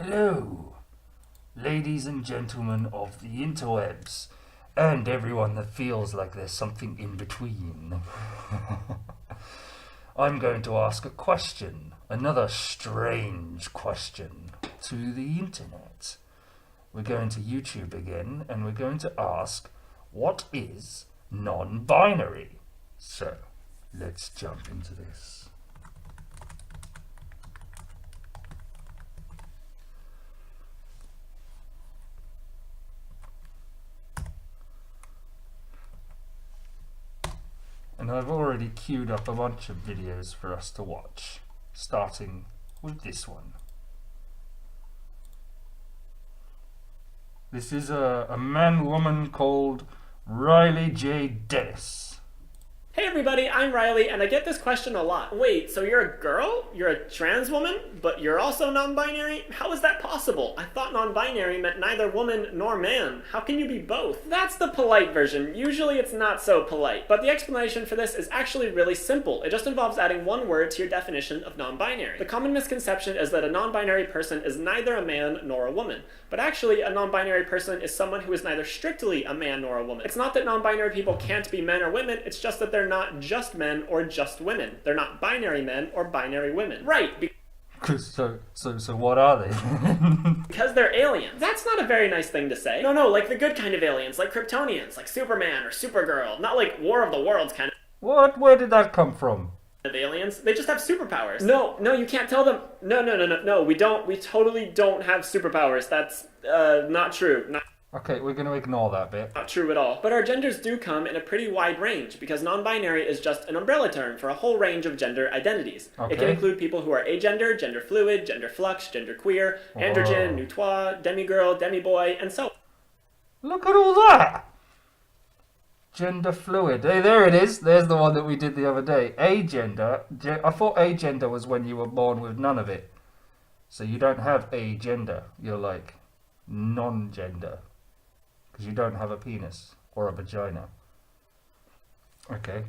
Hello, ladies and gentlemen of the interwebs, and everyone that feels like there's something in between. I'm going to ask a question, another strange question, to the internet. We're going to YouTube again, and we're going to ask, what is non-binary? So, let's jump into this. And I've already queued up a bunch of videos for us to watch, starting with this one. This is a man-woman called Riley J. Dennis. Hey everybody, I'm Riley, and I get this question a lot. Wait, so you're a girl? You're a trans woman? But you're also non-binary? How is that possible? I thought non-binary meant neither woman nor man. How can you be both? That's the polite version. Usually it's not so polite. But the explanation for this is actually really simple. It just involves adding one word to your definition of non-binary. The common misconception is that a non-binary person is neither a man nor a woman. But actually, a non-binary person is someone who is neither strictly a man nor a woman. It's not that non-binary people can't be men or women, it's just that they're not just men or just women. They're not binary men or binary women. Right. So what are they? Because they're aliens. That's not a very nice thing to say. No, like the good kind of aliens, like Kryptonians, like Superman or Supergirl. Not like War of the Worlds kind What? Where did that come from? of aliens. They just have superpowers. No, you can't tell them. No, we totally don't have superpowers. That's, not true. Okay, we're going to ignore that bit. Not true at all. But our genders do come in a pretty wide range, because non-binary is just an umbrella term for a whole range of gender identities. Okay. It can include people who are agender, gender fluid, gender flux, gender queer, androgen, nutoi, demigirl, demiboy, and so on. Look at all that! Gender fluid. Hey, there it is. There's the one that we did the other day. Agender. I thought agender was when you were born with none of it. So you don't have agender. You're like non-gender. Because you don't have a penis or a vagina. Okay.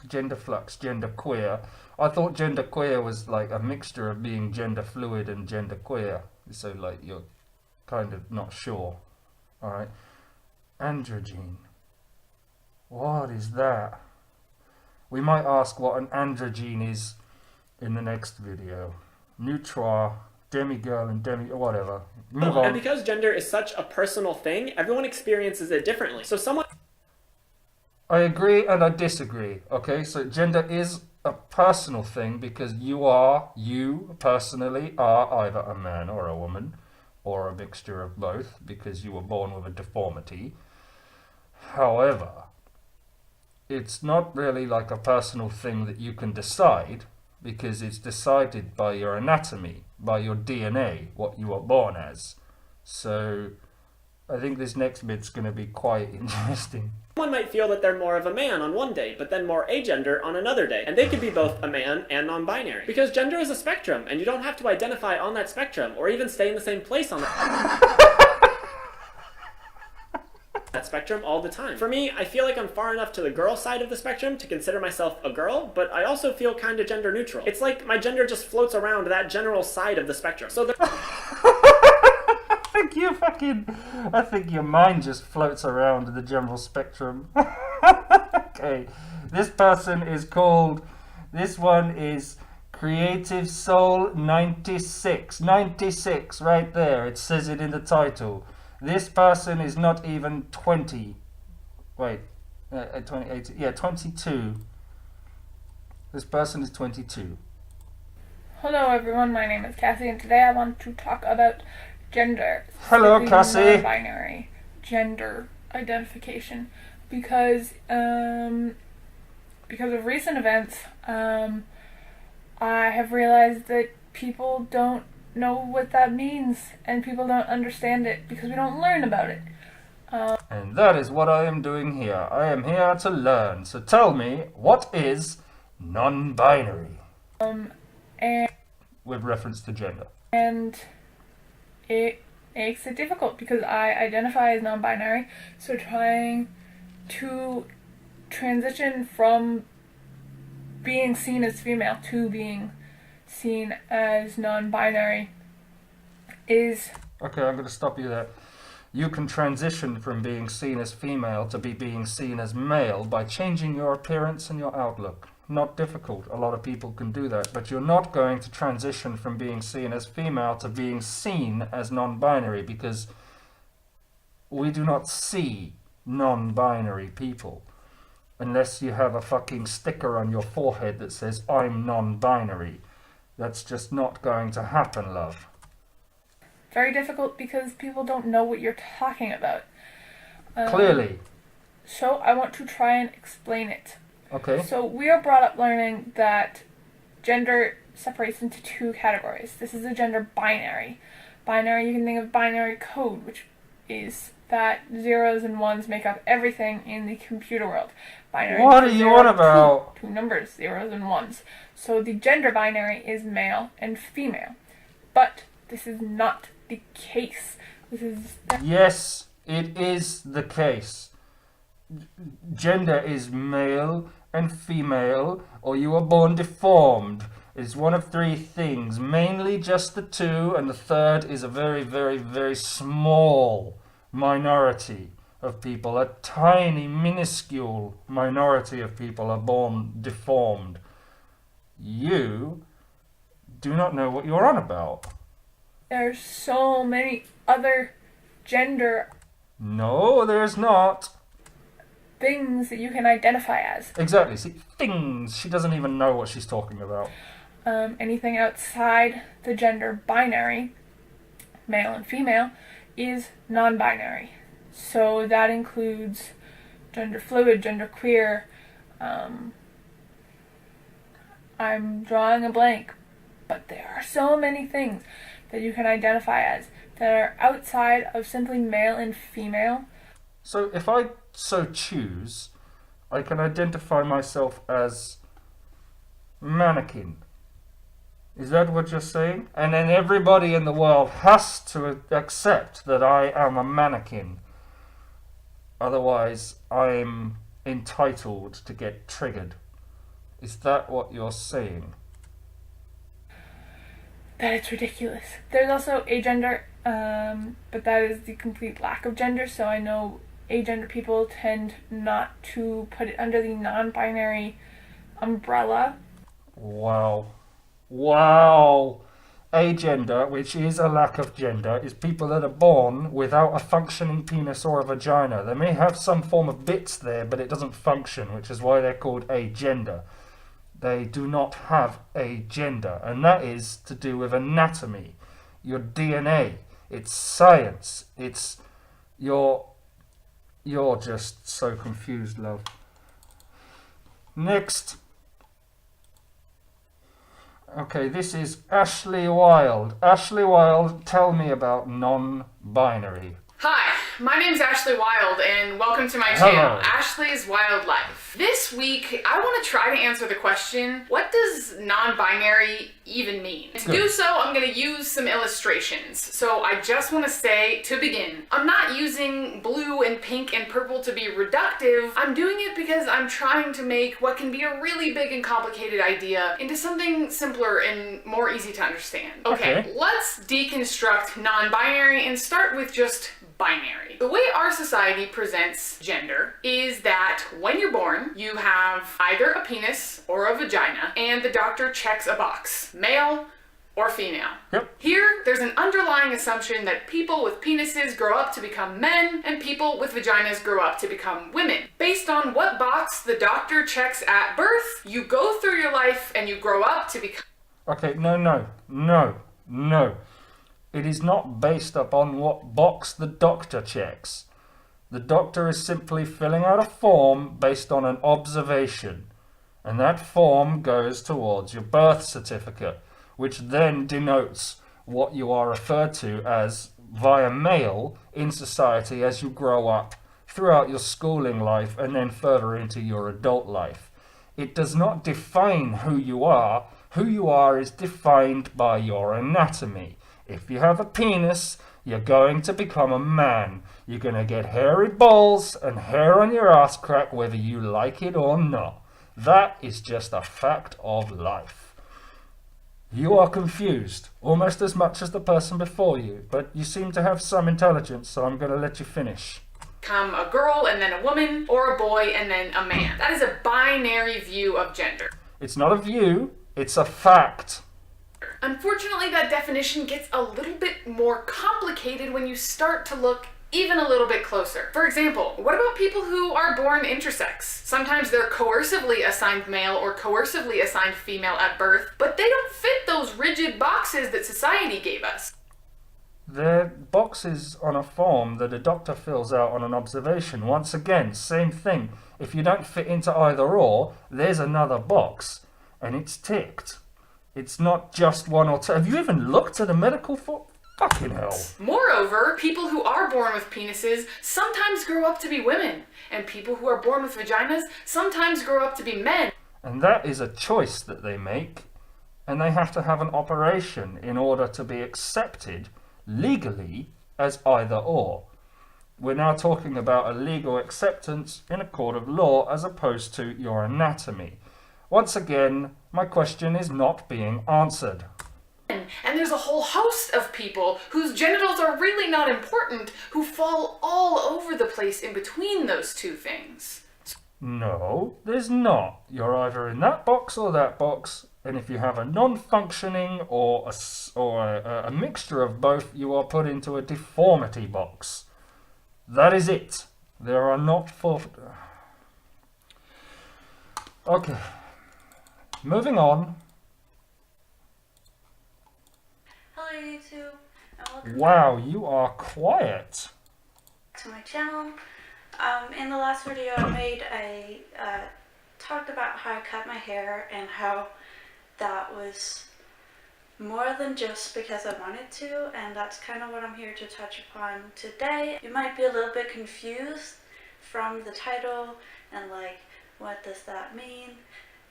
Gender flux, gender queer. I thought gender queer was like a mixture of being gender fluid and gender queer. So like you're kind of not sure. Alright. Androgyne. What is that? We might ask what an androgyne is in the next video. Nutoi, demigirl and whatever. Move on. And because gender is such a personal thing, everyone experiences it differently. So someone... I agree and I disagree. Okay, so gender is a personal thing because you personally are either a man or a woman or a mixture of both because you were born with a deformity. However, it's not really like a personal thing that you can decide because it's decided by your anatomy, by your DNA, what you were born as. So I think this next bit's going to be quite interesting. Someone might feel that they're more of a man on one day, but then more agender on another day. And they could be both a man and non-binary. Because gender is a spectrum, and you don't have to identify on that spectrum, or even stay in the same place on that spectrum all the time. For me, I feel like I'm far enough to the girl side of the spectrum to consider myself a girl, but I also feel kind of gender neutral. It's like my gender just floats around that general side of the spectrum. So I think your mind just floats around the general spectrum. Okay, this person is called, this one is Creative Soul 96. 96, right there, it says it in the title. This person is not even 20. Wait, 28, yeah, 22. This person is 22. Hello everyone, my name is Cassie and today I want to talk about gender. Hello Cassie. Non-binary gender identification because of recent events I have realized that people don't know what that means and people don't understand it because we don't learn about it. And that is what I am doing here. I am here to learn. So tell me, what is non-binary? And with reference to gender. And it makes it difficult because I identify as non-binary, so trying to transition from being seen as female to being seen as non-binary is Okay, I'm going to stop you there. You can transition from being seen as female to being seen as male by changing your appearance and your outlook. Not difficult. A lot of people can do that. But you're not going to transition from being seen as female to being seen as non-binary, because we do not see non-binary people unless you have a fucking sticker on your forehead that says, I'm non-binary. That's just not going to happen, love. very difficult because people don't know what you're talking about. Clearly. So I want to try and explain it. Okay. So we are brought up learning that gender separates into two categories. This is the gender binary. Binary, you can think of binary code, which is that zeros and ones make up everything in the computer world. Binary. What are you on about? Two numbers, zeros and ones. So the gender binary is male and female. But this is not the case. Yes, it is the case. Gender is male and female, or you are born deformed. It's one of three things, mainly just the two, and the third is a very, very, very small minority of people. A tiny, minuscule minority of people are born deformed. You do not know what you're on about. There's so many other gender No, there's not. things that you can identify as. Exactly. See, things. She doesn't even know what she's talking about. Anything outside the gender binary, male and female, is non-binary. So that includes gender fluid, gender queer. I'm drawing a blank, but there are so many things that you can identify as that are outside of simply male and female. So if I so choose, I can identify myself as mannequin. Is that what you're saying? And then everybody in the world has to accept that I am a mannequin. Otherwise, I'm entitled to get triggered. Is that what you're saying? That it's ridiculous. There's also agender, but that is the complete lack of gender, so I know agender people tend not to put it under the non-binary umbrella. Wow. Wow. Agender, which is a lack of gender, is people that are born without a functioning penis or a vagina. They may have some form of bits there, but it doesn't function, which is why they're called agender. They do not have a gender, and that is to do with anatomy, your DNA. It's science. It's you're just so confused, love. Next. Okay, this is Ashley Wild. Ashley Wild, tell me about non-binary. Hi, my name's Ashley Wild, and welcome to my Hello. channel, Ashley's Wild Life. This week, I want to try to answer the question, what does non-binary even mean? To do so, I'm going to use some illustrations. So I just want to say, to begin, I'm not using blue and pink and purple to be reductive. I'm doing it because I'm trying to make what can be a really big and complicated idea into something simpler and more easy to understand. Okay. Let's deconstruct non-binary and start with just binary. The way our society presents gender is that when you're born, you have either a penis or a vagina, and the doctor checks a box, male or female. Yep. Here, there's an underlying assumption that people with penises grow up to become men, and people with vaginas grow up to become women. Based on what box the doctor checks at birth, you go through your life and you grow up to become... Okay, no. It is not based upon what box the doctor checks. The doctor is simply filling out a form based on an observation, and that form goes towards your birth certificate, which then denotes what you are referred to as via male in society as you grow up throughout your schooling life and then further into your adult life. It does not define who you are. Who you are is defined by your anatomy. If you have a penis, you're going to become a man. You're going to get hairy balls and hair on your ass crack whether you like it or not. That is just a fact of life. You are confused, almost as much as the person before you, but you seem to have some intelligence, so I'm going to let you finish. Become a girl and then a woman, or a boy and then a man. That is a binary view of gender. It's not a view, it's a fact. Unfortunately, that definition gets a little bit more complicated when you start to look even a little bit closer. For example, what about people who are born intersex? Sometimes they're coercively assigned male or coercively assigned female at birth, but they don't fit those rigid boxes that society gave us. They're boxes on a form that a doctor fills out on an observation. Once again, same thing. If you don't fit into either or, there's another box, and it's ticked. It's not just one or two. Have you even looked at a medical form? Fucking hell. Moreover, people who are born with penises sometimes grow up to be women, and people who are born with vaginas sometimes grow up to be men. And that is a choice that they make, and they have to have an operation in order to be accepted legally as either or. We're now talking about a legal acceptance in a court of law as opposed to your anatomy. Once again, my question is not being answered. And there's a whole host of people whose genitals are really not important, who fall all over the place in between those two things. No, there's not. You're either in that box or that box, and if you have a non-functioning or a mixture of both, you are put into a deformity box. That is it. There are not four... Okay. Moving on. Hello YouTube, and welcome Wow, you are quiet. back to my channel. In the last video I made, I talked about how I cut my hair and how that was more than just because I wanted to, and that's kind of what I'm here to touch upon today. You might be a little bit confused from the title and like, what does that mean?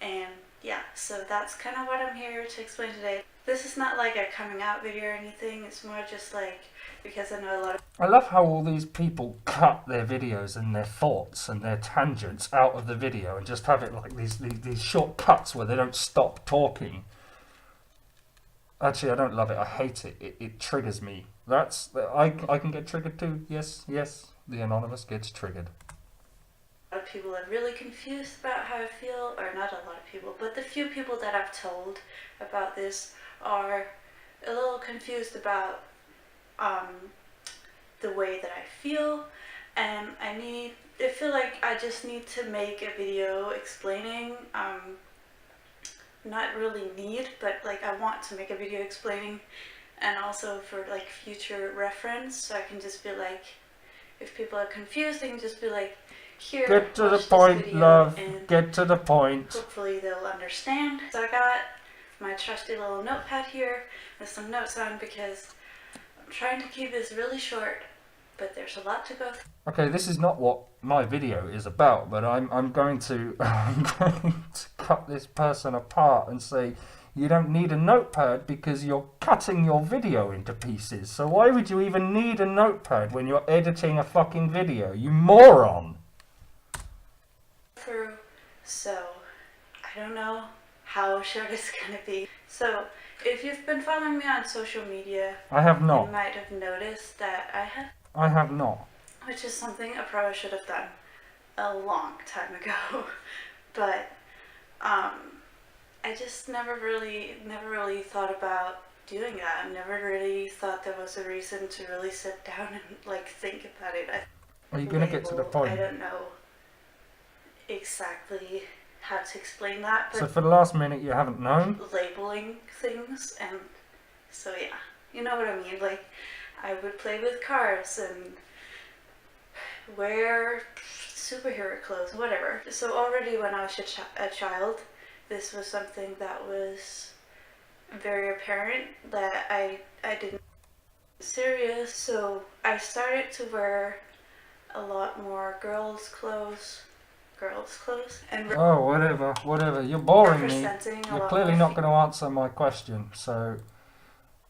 And yeah, so that's kind of what I'm here to explain today. This is not like a coming out video or anything, it's more just like, because I know a lot of I love how all these people cut their videos and their thoughts and their tangents out of the video and just have it like these short cuts where they don't stop talking. Actually, I don't love it. I hate it. It triggers me. I can get triggered too. Yes, the anonymous gets triggered. people are really confused about how I feel, or not a lot of people, but the few people that I've told about this are a little confused about the way that I feel, and I feel like I just need to make a video explaining, not really need, but like I want to make a video explaining, and also for like future reference, so I can just be like, if people are confused, they can just be like, here, Get to the watch this point, video, love. and Get to the point. hopefully they'll understand. So I got my trusty little notepad here with some notes on, because I'm trying to keep this really short, but there's a lot to go through. Okay, this is not what my video is about, but I'm going to cut this person apart and say, you don't need a notepad because you're cutting your video into pieces. So why would you even need a notepad when you're editing a fucking video, you moron? So I don't know how short it's gonna be. So if you've been following me on social media, I have you not. might have noticed that I have not. which is something I probably should have done a long time ago. But I just never really thought about doing that. I never really thought there was a reason to really sit down and like think about it. Are you going to get to the I point? don't know exactly how to explain that, but So for the last minute you haven't known? labeling things, and so yeah, you know what I mean. Like I would play with cars and wear superhero clothes, whatever. So already when I was a child, this was something that was very apparent that I didn't serious. So I started to wear a lot more girls' clothes, and Oh, whatever. You're boring me. representing a You're lot clearly more not going to answer my question. So,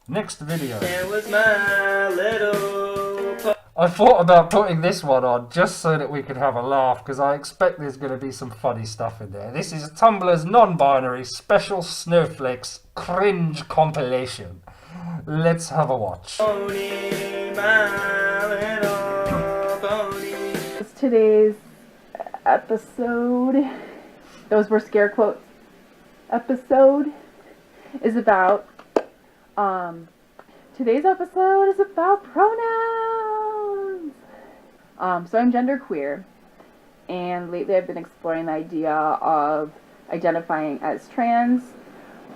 next video. It was my little I thought about putting this one on just so that we could have a laugh, because I expect there's going to be some funny stuff in there. This is Tumblr's non-binary special snowflakes cringe compilation. Let's have a watch. Today's episode, those were scare quotes, episode is about, today's episode is about pronouns. So I'm genderqueer, and lately I've been exploring the idea of identifying as trans.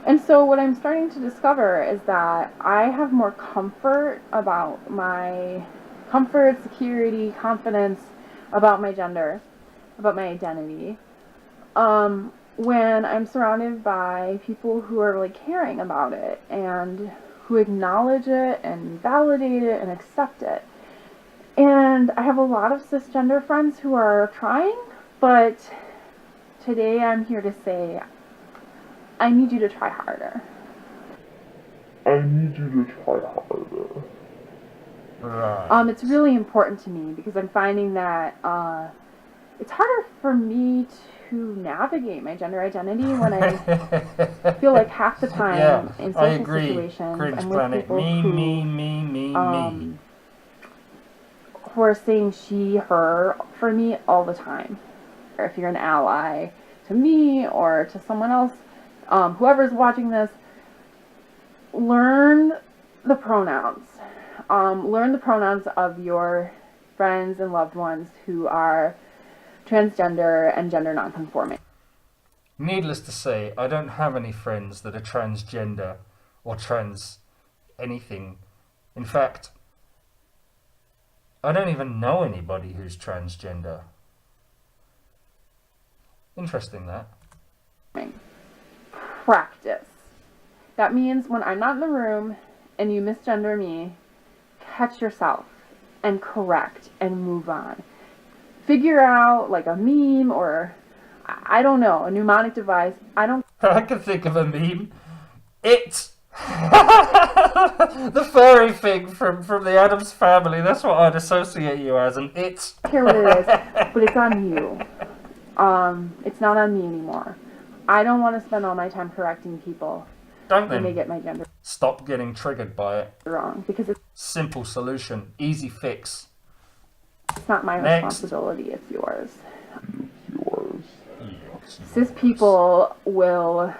And so what I'm starting to discover is that I have more comfort about my comfort, security, confidence about my gender, about my identity, when I'm surrounded by people who are really caring about it and who acknowledge it and validate it and accept it. And I have a lot of cisgender friends who are trying, but today I'm here to say, I need you to try harder. Right. It's really important to me because I'm finding that it's harder for me to navigate my gender identity when I feel like half the time Yeah, in I social agree. situations Cringe I'm with planet. people Me, who, me. who are saying she, her for me all the time. Or if you're an ally to me or to someone else, whoever's watching this, learn the pronouns. Learn the pronouns of your friends and loved ones who are transgender and gender nonconforming. Needless to say, I don't have any friends that are transgender or trans anything. In fact, I don't even know anybody who's transgender. Interesting, that. Practice. That means when I'm not in the room and you misgender me, catch yourself and correct and move on. Figure out like a meme or, I don't know, a mnemonic device. I can think of a meme. It! The furry thing from the Addams Family. That's what I'd associate you as, an it. don't care what it is, but it's on you. It's not on me anymore. I don't want to spend all my time correcting people Don't when they then. get my gender Stop getting triggered by it. wrong because it's Simple solution. Easy fix. not my Next. responsibility, it's yours. Cis people will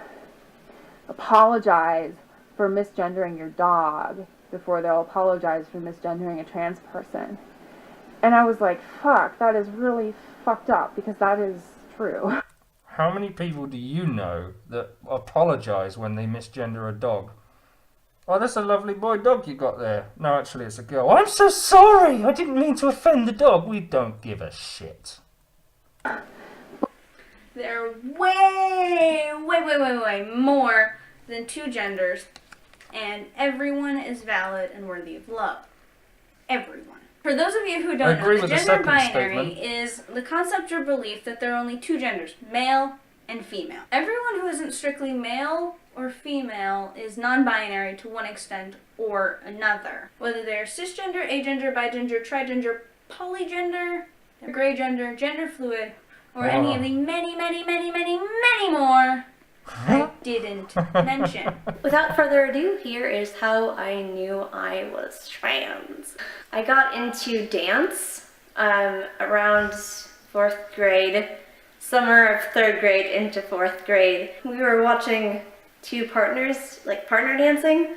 apologize for misgendering your dog before they'll apologize for misgendering a trans person. And I was like, fuck, that is really fucked up because that is true. How many people do you know that apologise when they misgender a dog? Oh, that's a lovely boy dog you got there. No, actually, it's a girl. I'm so sorry! I didn't mean to offend the dog. We don't give a shit. There are way more than two genders, and everyone is valid and worthy of love. Everyone. For those of you who I don't agree know, the with the gender second binary statement. is the concept or belief that there are only two genders, male and female. Everyone who isn't strictly male or female is non-binary to one extent or another. Whether they're cisgender, agender, bigender, trigender, polygender, gray gender, gender fluid, or any of the many more I didn't mention. Without further ado, here is how I knew I was trans. I got into dance around 4th grade, summer of 3rd grade into 4th grade. We were watching two partners, like partner dancing,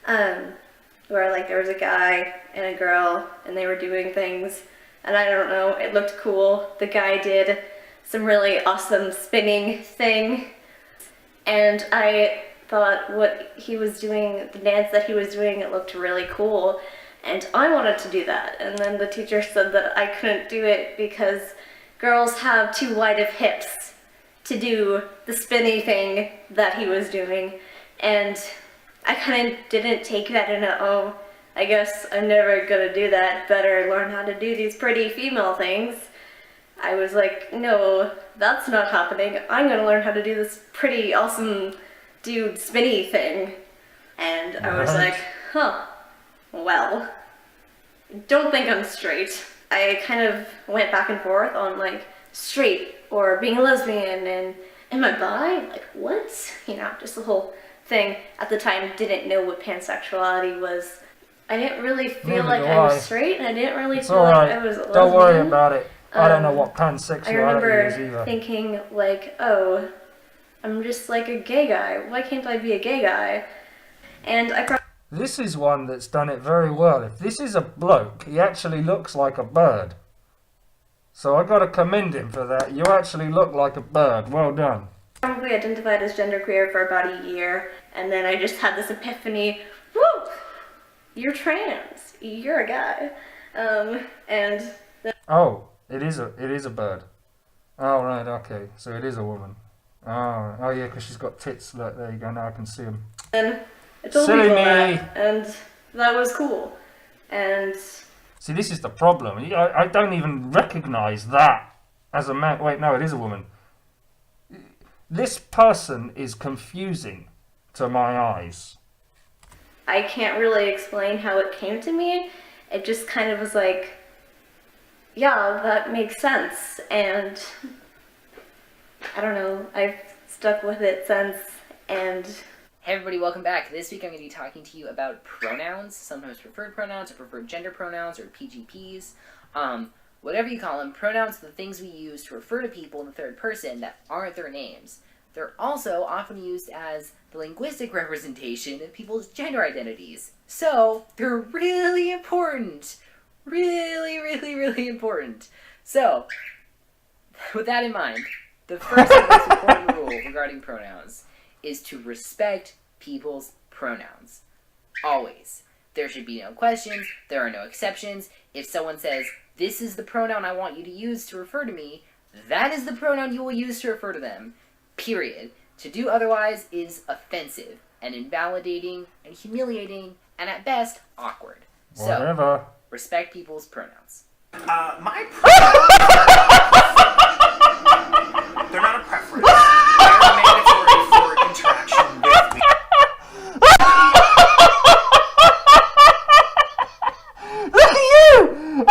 where like there was a guy and a girl and they were doing things, and I don't know, it looked cool. The guy did some really awesome spinning thing, and I thought what he was doing, the dance that he was doing, it looked really cool, and I wanted to do that. And then the teacher said that I couldn't do it because girls have too wide of hips to do the spinny thing that he was doing, and I kind of didn't take that in oh, I guess I'm never gonna do that, better learn how to do these pretty female things. I was like, no, that's not happening. I'm gonna learn how to do this pretty awesome dude spinny thing. And I was Right. like, huh, well, don't think I'm straight. I kind of went back and forth on like straight or being a lesbian and am I bi? Like what? You know, just the whole thing. At the time, didn't know what pansexuality was. I didn't really feel Neither like do I was I. straight, and I didn't really It's feel like alright. I was a lesbian. Don't worry about it. I don't know what I pansexuality remember is either. thinking like, oh, I'm just like a gay guy. Why can't I be a gay guy? And I This is one that's done it very well. If this is a bloke, he actually looks like a bird. So I gotta commend him for that. You actually look like a bird. Well done. probably identified as genderqueer for about a year, and then I just had this epiphany. Woo! You're trans. You're a guy. And Oh, it is a bird. Oh right, okay. So it is a woman. Oh yeah, because she's got tits. Look, there you go. Now I can see them. then I told Silly people me. that, and that was cool. And See, this is the problem. I don't even recognise that as a man. Wait, no, it is a woman. This person is confusing to my eyes. I can't really explain how it came to me. It just kind of was like, yeah, that makes sense. And I don't know, I've stuck with it since. And Hey everybody, welcome back. This week I'm going to be talking to you about pronouns, sometimes preferred pronouns or preferred gender pronouns or PGPs. Whatever you call them, pronouns are the things we use to refer to people in the third person that aren't their names. They're also often used as the linguistic representation of people's gender identities. So, they're really important. Really, really, really important. So, with that in mind, the first and most important rule regarding pronouns is to respect people's pronouns. Always. There should be no questions, there are no exceptions. If someone says, this is the pronoun I want you to use to refer to me, that is the pronoun you will use to refer to them. Period. To do otherwise is offensive and invalidating and humiliating and at best awkward. So, Whatever. respect people's pronouns. My pronouns, they're not a preference. They're mandatory for interaction with me. Look at you!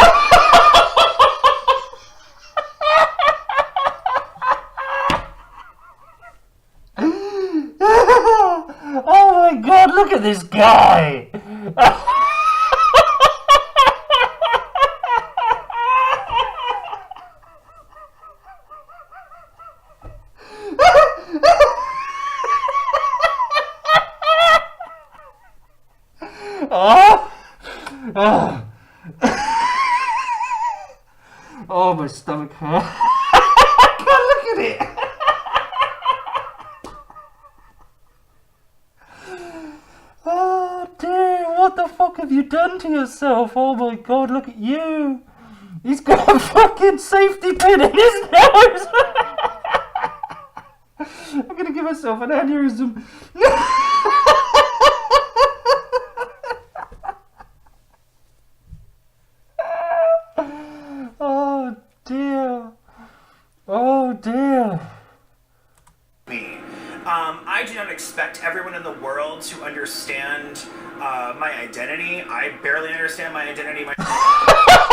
Oh my god, look at this guy! Oh! Oh! Oh, my stomach hurts. I can't look at it! Oh dear, what the fuck have you done to yourself? Oh my god, look at you! He's got a fucking safety pin in his nose! I'm gonna give myself an aneurysm. Oh dear. Oh dear. Me. I do not expect everyone in the world to understand my identity. I barely understand my identity myself.